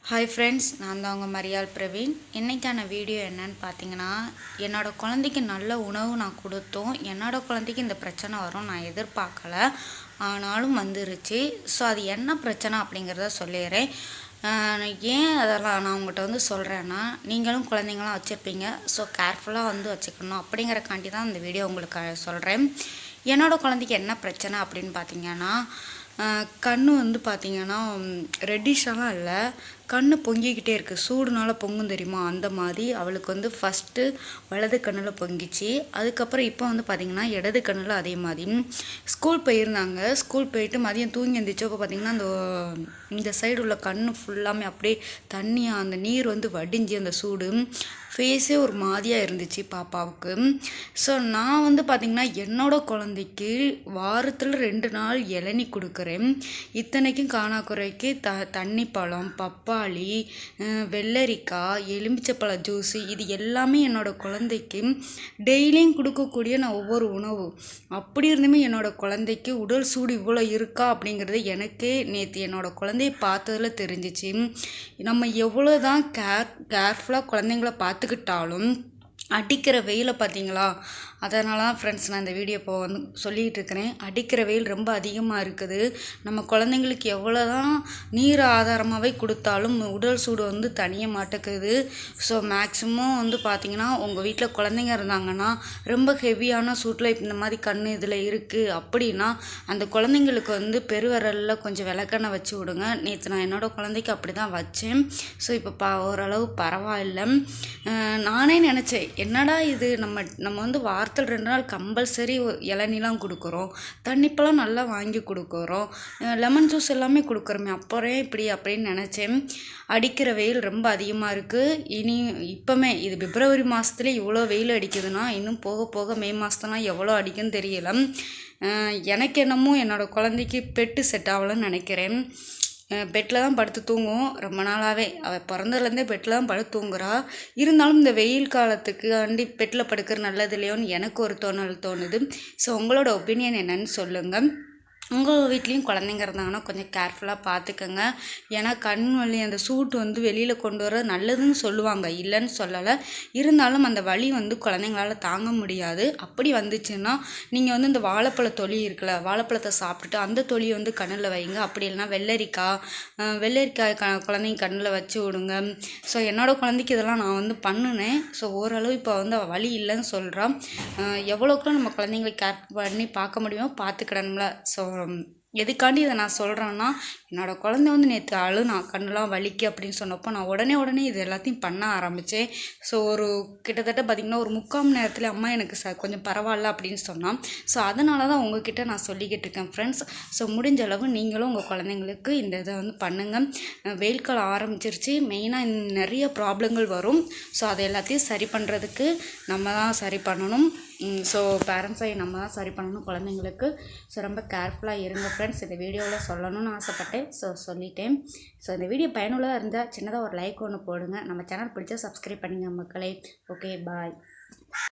Hi friends, நான் தான் உங்கள் மரியாள் பிரவீன். இன்றைக்கான வீடியோ என்னன்னு பார்த்தீங்கன்னா, என்னோடய குழந்தைக்கு நல்ல உணவு நான் கொடுத்தோம். என்னோடய குழந்தைக்கு இந்த பிரச்சனை வரும் நான் எதிர்பார்க்கல, ஆனாலும் வந்துருச்சு. ஸோ அது என்ன பிரச்சனை அப்படிங்கிறத சொல்லிடுறேன். ஏன் அதெல்லாம் நான் உங்கள்கிட்ட சொல்கிறேன்னா, நீங்களும் குழந்தைங்களாம் வச்சுருப்பீங்க. ஸோ கேர்ஃபுல்லாக வச்சுக்கணும் அப்படிங்கிறக்காண்டி தான் இந்த வீடியோ உங்களுக்கு சொல்கிறேன். என்னோடய குழந்தைக்கு என்ன பிரச்சனை அப்படின்னு பார்த்தீங்கன்னா, கண் பார்த்தீங்கன்னா ரெட்டிஷாலாம் இல்லை, கண் பொங்கிக்கிட்டே இருக்குது. சூடுனால பொங்கும் தெரியுமா, அந்த மாதிரி அவளுக்கு ஃபஸ்ட்டு வலது கண்ணில் பொங்கிச்சு. அதுக்கப்புறம் இப்போ பார்த்திங்கன்னா இடது கண்ணில் அதே மாதிரி. ஸ்கூல் போயிருந்தாங்க. ஸ்கூல் போயிட்டு மதியம் தூங்கி எழுந்திரிச்சப்போ பார்த்திங்கன்னா இந்த சைடு உள்ள கண் ஃபுல்லாமே அப்படியே தண்ணியாக அந்த நீர் வடிஞ்சு அந்த சூடு ஃபேஸே ஒரு மாதிரியாக இருந்துச்சு பாப்பாவுக்கு. ஸோ நான் பார்த்திங்கன்னா என்னோடய குழந்தைக்கு வாரத்தில் 2 நாள் இளநீ கொடுக்குறேன். இத்தனைக்கும் காணாக்குறைக்கு தண்ணி பழம், பப்பாளி, வெள்ளரிக்காய், எலுமிச்சப்பழ ஜூஸு இது எல்லாமே என்னோடய குழந்தைக்கு டெய்லியும் கொடுக்கக்கூடிய நான் ஒவ்வொரு உணவு. அப்படி இருந்துமே என்னோடய குழந்தைக்கு உடல் சூடு இவ்வளோ இருக்கா அப்படிங்கிறது எனக்கே நேற்று என்னோடய குழந்தைய பார்த்ததில் தெரிஞ்சிச்சு. நம்ம எவ்வளோ தான் கேர்ஃபுல்லாக குழந்தைங்கள பார்த்துக்கிட்டாலும் அடிக்கிற வெயிலை பார்த்தீங்களா? அதனால தான் ஃப்ரெண்ட்ஸ் நான் இந்த வீடியோ இப்போ சொல்லிகிட்டு இருக்கிறேன். அடிக்கிற வெயில் ரொம்ப அதிகமாக இருக்குது. நம்ம குழந்தைங்களுக்கு எவ்வளோ தான் நீர் ஆதாரமாகவே கொடுத்தாலும் உடல் சூடு தனிய மாட்டேக்குது. ஸோ மேக்ஸிமம் பார்த்திங்கன்னா உங்கள் வீட்டில் குழந்தைங்க இருந்தாங்கன்னா ரொம்ப ஹெவியான சூட்டில் இந்த மாதிரி கண் இதில் இருக்குது அப்படின்னா அந்த குழந்தைங்களுக்கு பெருவிரலில் கொஞ்சம் விளக்கெண்ணெய் வச்சு விடுங்க. நேற்று நான் என்னோடய குழந்தைக்கு அப்படி தான் வச்சேன். ஸோ இப்போ ஓரளவு பரவாயில்லை. நானே நினச்சேன், என்னடா இது, நம்ம வாரத்தில் 2 நாள் கம்பல்சரி இளநிலாம் கொடுக்குறோம், தண்ணிப்பழம் நல்லா வாங்கி கொடுக்குறோம், லெமன் ஜூஸ் எல்லாமே கொடுக்குறோமே, அப்புறம் இப்படி அப்படின்னு நினச்சேன். அடிக்கிற வெயில் ரொம்ப அதிகமாக இருக்குது. இப்போமே இது பிப்ரவரி மாதத்துலேயே இவ்வளோ வெயில் அடிக்குதுன்னா இன்னும் போக போக மே மாதத்துலாம் எவ்வளோ அடிக்குன்னு தெரியல. எனக்கு என்னமோ என்னோடய குழந்தைக்கு பெட்டு செட் ஆகலன்னு நினைக்கிறேன். பெட்டில் தான் படுத்து தூங்கும் ரொம்ப நாளாகவே. அவள் பிறந்ததுலேருந்தே பெட்டில் தான் படுத்து தூங்குறா. இருந்தாலும் இந்த வெயில் காலத்துக்கு பெட்டில் படுக்கிற நல்லது இல்லையோன்னு எனக்கு ஒரு தோணுது. ஸோ உங்களோட ஒப்பீனியன் என்னன்னு சொல்லுங்கள். உங்கள் வீட்லேயும் குழந்தைங்க இருந்தாங்கன்னா கொஞ்சம் கேர்ஃபுல்லாக பார்த்துக்கங்க. ஏன்னா கண் வலி அந்த சூட்டு வெளியில் கொண்டு வர நல்லதுன்னு சொல்லுவாங்க, இல்லைன்னு சொல்லலை. இருந்தாலும் அந்த வலி குழந்தைங்களால் தாங்க முடியாது. அப்படி வந்துச்சுன்னா நீங்கள் இந்த வாழைப்பழ தொலி இருக்குல்ல, வாழைப்பழத்தை சாப்பிட்டுட்டு அந்த தொலியை கண்ணில் வைங்க. அப்படி இல்லைன்னா வெள்ளரிக்காய் குழந்தைங்க கண்ணில் வச்சு விடுங்க. ஸோ என்னோடய குழந்தைக்கு இதெல்லாம் நான் பண்ணினேன். ஸோ ஓரளவு இப்போ வலி இல்லைன்னு சொல்கிறான். எவ்வளோக்குலாம் நம்ம குழந்தைங்களை கேர் பண்ணி பார்க்க முடியுமோ பார்த்துக்கிடணும்ல. ஸோ எதுக்காண்டி இதை நான் சொல்கிறேன்னா, என்னோடய குழந்தை நேற்று நான் கண்ணெலாம் வலிக்கு அப்படின்னு சொன்னப்போ நான் உடனே இது எல்லாத்தையும் பண்ண ஆரம்பித்தேன். ஸோ ஒரு கிட்டத்தட்ட பார்த்திங்கன்னா ஒரு 3/4 மணி நேரத்தில் அம்மா எனக்கு கொஞ்சம் பரவாயில்ல அப்படின்னு சொன்னான். ஸோ அதனால தான் உங்ககிட்ட நான் சொல்லிக்கிட்டு இருக்கேன் ஃப்ரெண்ட்ஸ். ஸோ முடிஞ்ச அளவு நீங்களும் உங்கள் குழந்தைங்களுக்கு இந்த இதை பண்ணுங்கள். வெயில் காலம் ஆரம்பிச்சிருச்சு. மெயினாக நிறைய ப்ராப்ளங்கள் வரும். ஸோ அதை எல்லாத்தையும் சரி பண்ணுறதுக்கு நம்ம தான் சரி பண்ணணும். ஸோ பேரண்ட்ஸை நம்ம தான் சரி பண்ணணும் குழந்தைங்களுக்கு. ஸோ ரொம்ப கேர்ஃபுல்லாக இருங்க ஃப்ரெண்ட்ஸ். இந்த வீடியோவில் சொல்லணும்னு ஆசைப்பட்டேன். ஸோ சொல்லிட்டேன். ஸோ இந்த வீடியோ பயனுள்ளதாக இருந்தால் சின்னதாக ஒரு லைக் ஒன்று போடுங்க. நம்ம சேனல் பிடிச்சா சப்ஸ்கிரைப் பண்ணுங்கள் மக்களே. ஓகே, பாய்.